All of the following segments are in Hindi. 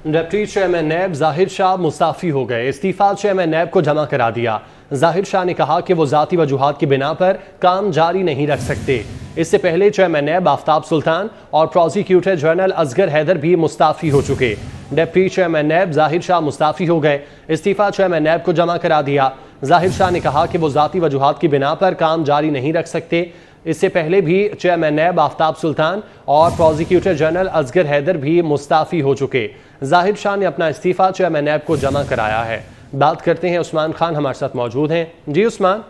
डिप्टी चेयरमैन नैब जाहिर शाह मुस्ताफी हो गए। इस्तीफा चेयरमैन नैब को जमा करा दिया। जाहिर शाह ने कहा कि वो जाती वजूहात की बिना पर काम जारी नहीं रख सकते। इससे पहले चेयरमैन नैब आफ्ताब सुल्तान और प्रोसिक्यूटर जनरल असगर हैदर भी मुस्ताफी हो चुके। डिप्टी चेयरमैन नैब जाहिर शाह मुस्ताफी हो गए। इस्तीफा चेयरमैन नैब को जमा करा दिया। जाहिर शाह ने कहा कि वो जाती वजूहात की बिना पर काम जारी नहीं रख सकते। इससे पहले भी चेयरमैन नैब आफ्ताब सुल्तान और प्रोसिक्यूटर जनरल असगर हैदर भी मुस्ताफी हो चुके। जाहिर शाह ने अपना इस्तीफा चेयरमैन नैब को जमा कराया है। बात करते हैं, उस्मान खान हमारे साथ मौजूद हैं। जी उस्मान।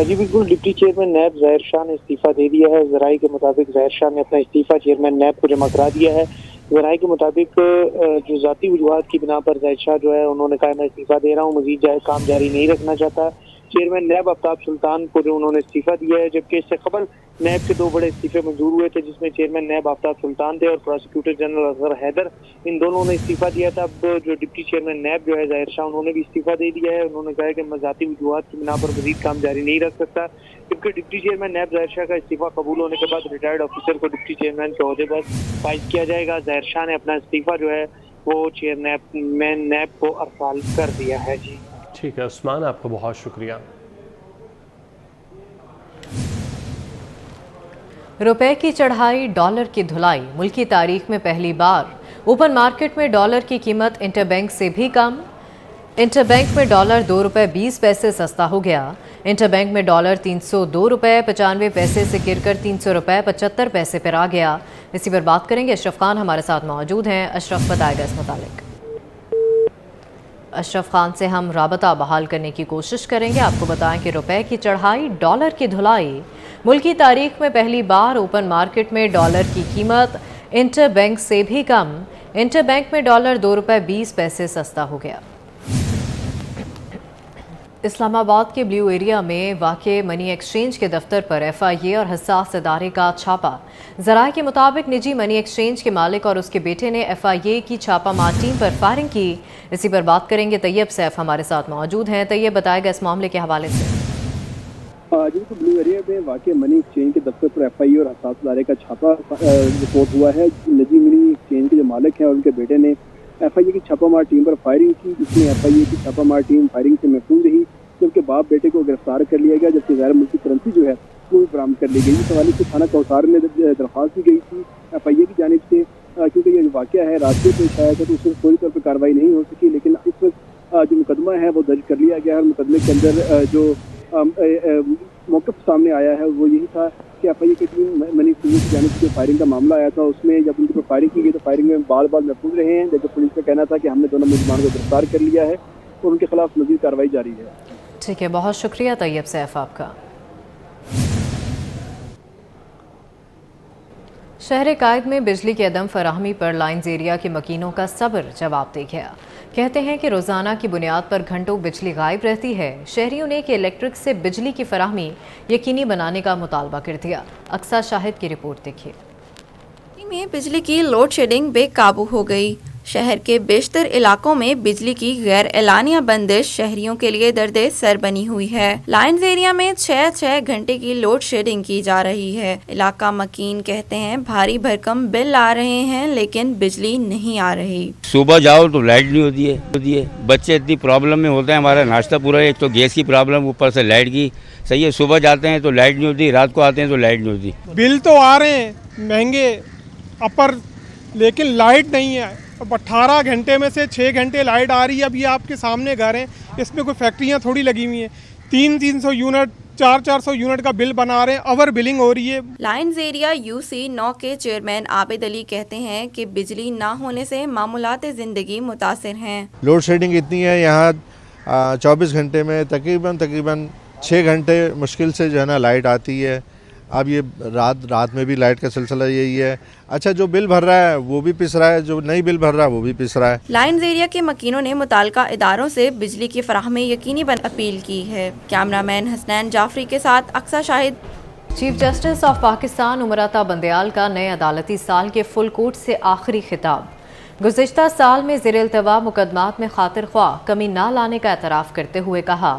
जी बिल्कुल, डिप्टी चेयरमैन नैब जाहिर शाह ने इस्तीफा दे दिया है। जराये के मुताबिक जाहिर शाह ने अपना इस्तीफा चेयरमैन नैब को जमा करा दिया है। जराये के मुताबिक जो जाती वजूहात की बिना पर जाहिर शाह जो है उन्होंने कहा मैं इस्तीफा दे रहा हूँ, मजीद काम जारी नहीं रखना चाहता। चेयरमैन नैब आफ्ताब सुल्तान को जो उन्होंने इस्तीफा दिया है, जबकि इससे कबल नैब के 2 बड़े इस्तीफे मंजूर हुए थे, जिसमें चेयरमैन नैब आफ्ताब सुल्तान थे और प्रोसिक्यूटर जनरल असगर हैदर, इन दोनों ने इस्तीफा दिया था। अब जो डिप्टी चेयरमैन नैब जो है जाहिर शाह, उन्होंने भी इस्तीफा दे दिया है। उन्होंने कहा है कि मैं जाती वजूहात की बिना पर मजीद काम जारी नहीं रख सकता। जबकि डिप्टी चेयरमैन नैब जाहिर शाह का इस्तीफा कबूल होने के बाद रिटायर्ड ऑफिसर को डिप्टी चेयरमैन के ओहदे पर फाइज किया जाएगा। जाहिर शाह ने अपना इस्तीफा जो है वो चेयरमैन नैब को अरसाल कर दिया है। जी ठीक है उस्मान, आपको बहुत शुक्रिया। रुपए की चढ़ाई, डॉलर की धुलाई। मुल्की तारीख में पहली बार ओपन मार्केट में डॉलर की कीमत इंटरबैंक से भी कम। इंटरबैंक में डॉलर 2 रुपये 20 पैसे सस्ता हो गया। इंटरबैंक में डॉलर 302 रुपये 95 पैसे से गिरकर 300 रुपये 75 पैसे पर आ गया। इसी पर बात करेंगे, अशरफ खान हमारे साथ मौजूद हैं। अशरफ, बताएगा इस मुतालिक। अशरफ खान से हम राबता बहाल करने की कोशिश करेंगे। आपको बताएं कि रुपए की चढ़ाई, डॉलर की धुलाई। मुल्की तारीख में पहली बार ओपन मार्केट में डॉलर की कीमत इंटरबैंक से भी कम। इंटरबैंक में डॉलर 2 रुपये 20 पैसे सस्ता हो गया। इस्लामाबाद के ब्लू एरिया में वाक़े मनी एक्सचेंज के दफ्तर पर FIA और हसास इदारे का छापा। ज़राए के मुताबिक निजी मनी एक्सचेंज के मालिक और उसके बेटे ने FIA की छापामार टीम पर फायरिंग की। इसी पर बात करेंगे, तैयब सैफ हमारे साथ मौजूद हैं। तैयब, बताएगा इस मामले के हवाले से। जी तो ब्लू एरिया में वाक़े मनी एक्सचेंज के दफ्तर पर FIA और हसास इदारे का छापा रिपोर्ट हुआ है। निजी मनी एक्सचेंज के जो मालिक हैं और उनके बेटे ने FIA की छापामार टीम पर फायरिंग की, जिसमें FIA की छापामार टीम फायरिंग से महफूज रही, जबकि बाप बेटे को गिरफ्तार कर लिया गया, जबकि गैर मुल्की करेंसी जो है वो भी बरामद कर ली गई। इस हवाले से थाना कौसार में दरख्वास्त दी गई थी FIA की जानिब से, क्योंकि ये वाक़या है रात को पेश आया था तो उसमें पूरी तौर पर कार्रवाई नहीं हो सकी। लेकिन इस वक्त जो मुकदमा है वो दर्ज कर लिया गया है। मुकदमे के अंदर जो मौक़िफ़ सामने आया है वो यही था कि FIA की टीम मनी एक्सचेंज की जानिब से जो फायरिंग का मामला आया था, उसमें जब उनके ऊपर फायरिंग की गई तो फायरिंग में बाल महफूज रहे हैं, जबकि पुलिस का कहना था कि हमने दोनों मुलजमान को गिरफ्तार कर लिया है और उनके खिलाफ मज़ीद कार्रवाई जारी है। ठीक है, बहुत शुक्रिया तैयब सैफ आपका। शहर कायद में बिजली की अदम फराहमी पर लाइन्स एरिया के मकीनों का सब्र जवाब दे गया। कहते हैं कि रोज़ाना की बुनियाद पर घंटों बिजली गायब रहती है। शहरियों ने कि इलेक्ट्रिक से बिजली की फराहमी यकीनी बनाने का मुतालबा कर दिया। अक्सा शाहिद की रिपोर्ट देखिए। में बिजली की लोड शेडिंग बेकाबू हो गई। शहर के बेशतर इलाकों में बिजली की गैर एलानिया बंदिश शहरियों के लिए दर्दे सर बनी हुई है। लाइन्स एरिया में 6 घंटे की लोड शेडिंग की जा रही है। इलाका मकीन कहते हैं भारी भरकम बिल आ रहे हैं, लेकिन बिजली नहीं आ रही। सुबह जाओ तो लाइट नहीं होती है। बच्चे इतनी प्रॉब्लम में होते हैं, हमारा नाश्ता पूरा, एक तो गैस की प्रॉब्लम, ऊपर से लाइट की। सही है, सुबह जाते हैं तो लाइट नहीं होती, रात को आते हैं तो लाइट नहीं होती। बिल तो आ रहे हैं महंगे अपर, लेकिन लाइट नहीं है। अब 18 घंटे में से 6 घंटे लाइट आ रही है। अब ये आपके सामने घर है, इसमें कोई फैक्ट्रियाँ थोड़ी लगी हुई हैं। 300 यूनिट 400 यूनिट का बिल बना रहे हैं, ओवर बिलिंग हो रही है। लाइन्स एरिया UC 9 के चेयरमैन आबिद अली कहते हैं कि बिजली ना होने से मामूलात ज़िंदगी मुतासिर हैं। लोड शेडिंग इतनी है यहाँ 24 घंटे में तकरीबन 6 घंटे मुश्किल से जो है ना लाइट आती है। अब ये रात में भी लाइट का सिलसिला यही है। अच्छा, जो बिल भर रहा है वो भी पिस रहा है, जो नहीं बिल भर रहा है वो भी पिस रहा है। लाइन्स एरिया के मकीनों ने मुताल्लिका इदारों से बिजली की फराहमी यकीनी बन अपील की है। कैमरामैन हसनैन जाफरी के साथ Aqsa Shahid. Chief justice of Pakistan Umar Ata Bandial का नए अदालती साल के फुल कोर्ट से आखिरी खिताब। गुज़िश्ता साल में ज़ेर-ए-इल्तवा मुकदमात में खातिर ख्वाह कमी ना लाने का एतराफ़ करते हुए कहा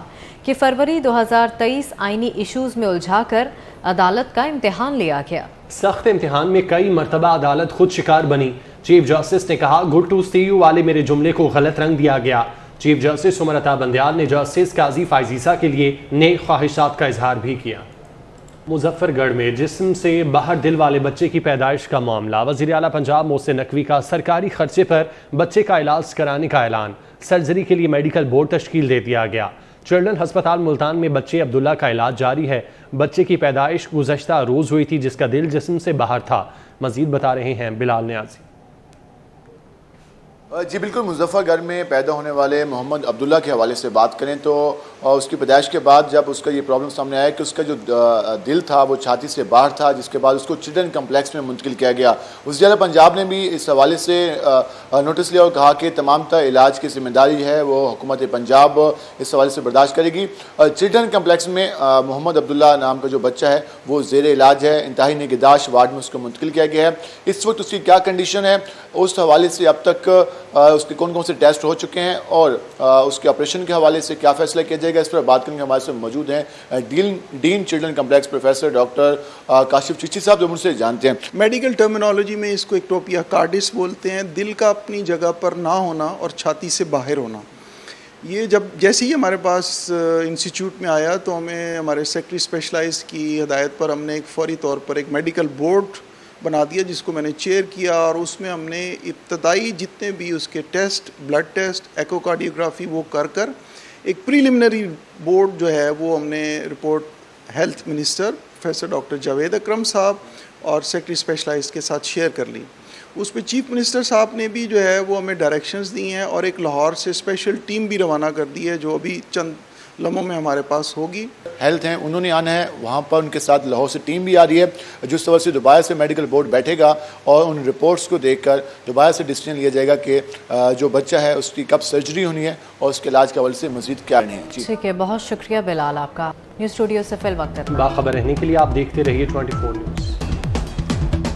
कि फरवरी 2023 आईनी इश्यूज में उलझाकर अदालत का इम्तिहान लिया गया। सख्त इम्तिहान में कई मरतबा अदालत खुद शिकार बनी। चीफ जस्टिस ने कहा, गुड टू सी यू वाले मेरे जुमले को गलत रंग दिया गया। चीफ जस्टिस उमर अता बंदियाल ने जस्टिस काजी फायजीसा के लिए नेक ख्वाहिशात का इजहार भी किया। मुजफ्फरगढ़ में जिस्म से बाहर दिल वाले बच्चे की पैदाइश का मामला। वज़ीर आला पंजाब मोहसिन नकवी का सरकारी खर्चे पर बच्चे का इलाज कराने का ऐलान। सर्जरी के लिए मेडिकल बोर्ड तश्कील दे दिया गया। चिल्ड्रन हस्पताल मुल्तान में बच्चे अब्दुल्ला का इलाज जारी है। बच्चे की पैदाइश गुज़श्ता रोज़ हुई थी, जिसका दिल जिस्म से बाहर था। मज़ीद बता रहे हैं बिलाल न्याज़ी। जी बिल्कुल, मुजफ्फरगढ़ में पैदा होने वाले मोहम्मद अब्दुल्ला के हवाले से बात करें तो उसकी पैदाइश के बाद जब उसका ये प्रॉब्लम सामने आया कि उसका जो दिल था वो छाती से बाहर था, जिसके बाद उसको चिल्ड्रन कम्प्लेक्स में मुंतकिल किया गया। वज़ीर आला पंजाब ने भी इस हवाले से नोटिस लिया और कहा कि तमाम इलाज की जिम्मेदारी है वो हुकूमत पंजाब इस हवाले से बर्दाश्त करेगी। चिल्ड्रन कम्प्लेक्स में मोहम्मद अब्दुल्ला नाम का जो बच्चा है वो ज़ेर इलाज है। इंतहाई निगहदाश्त वार्ड में उसको मुंतकिल किया गया है। इस वक्त उसकी क्या कंडीशन है, उस हवाले से अब तक उसके कौन कौन से टेस्ट हो चुके हैं और उसके ऑपरेशन के हवाले से क्या फैसला किया जाएगा, इस पर बात करने के हमारे से मौजूद हैं dean children complex professor doctor Kashif Chishti साहब, जो मुझसे जानते हैं। मेडिकल टर्मिनोलॉजी में इसको एक्टोपिया कार्डिस बोलते हैं। दिल का अपनी जगह पर ना होना और छाती से बाहर होना। ये जब जैसे ही हमारे पास इंस्टीट्यूट में आया तो हमें हमारे सेक्रेटरी स्पेशलाइज की हिदायत पर हमने एक फौरी तौर पर एक मेडिकल बोर्ड बना दिया, जिसको मैंने चेयर किया और उसमें हमने इब्तदाई जितने भी उसके टेस्ट, ब्लड टेस्ट, एकोकार्डियोग्राफी वो कर एक प्रीलिमिनरी बोर्ड जो है वो हमने report health minister professor doctor Javed Akram साहब और सेक्रेटरी स्पेशलाइज के साथ शेयर कर ली। उस पर चीफ मिनिस्टर साहब ने भी जो है वो हमें डायरेक्शंस दी हैं और एक लाहौर से स्पेशल टीम भी रवाना कर दी है, जो अभी चंद लम्हों में हमारे पास होगी। हेल्थ हैं, उन्होंने आना है, वहाँ पर उनके साथ लाहौर से टीम भी आ रही है। जिस तरह से दोबारा से मेडिकल बोर्ड बैठेगा और उन रिपोर्ट्स को देखकर दोबारा से डिसीजन लिया जाएगा कि जो बच्चा है उसकी कब सर्जरी होनी है और उसके इलाज के हवाले से मजीद क्या नहीं है। ठीक है, बहुत शुक्रिया बिलाल आपका। न्यूज़ स्टूडियो से फिल वक्त बाखबर रहने के लिए आप देखते रहिए 24 न्यूज़।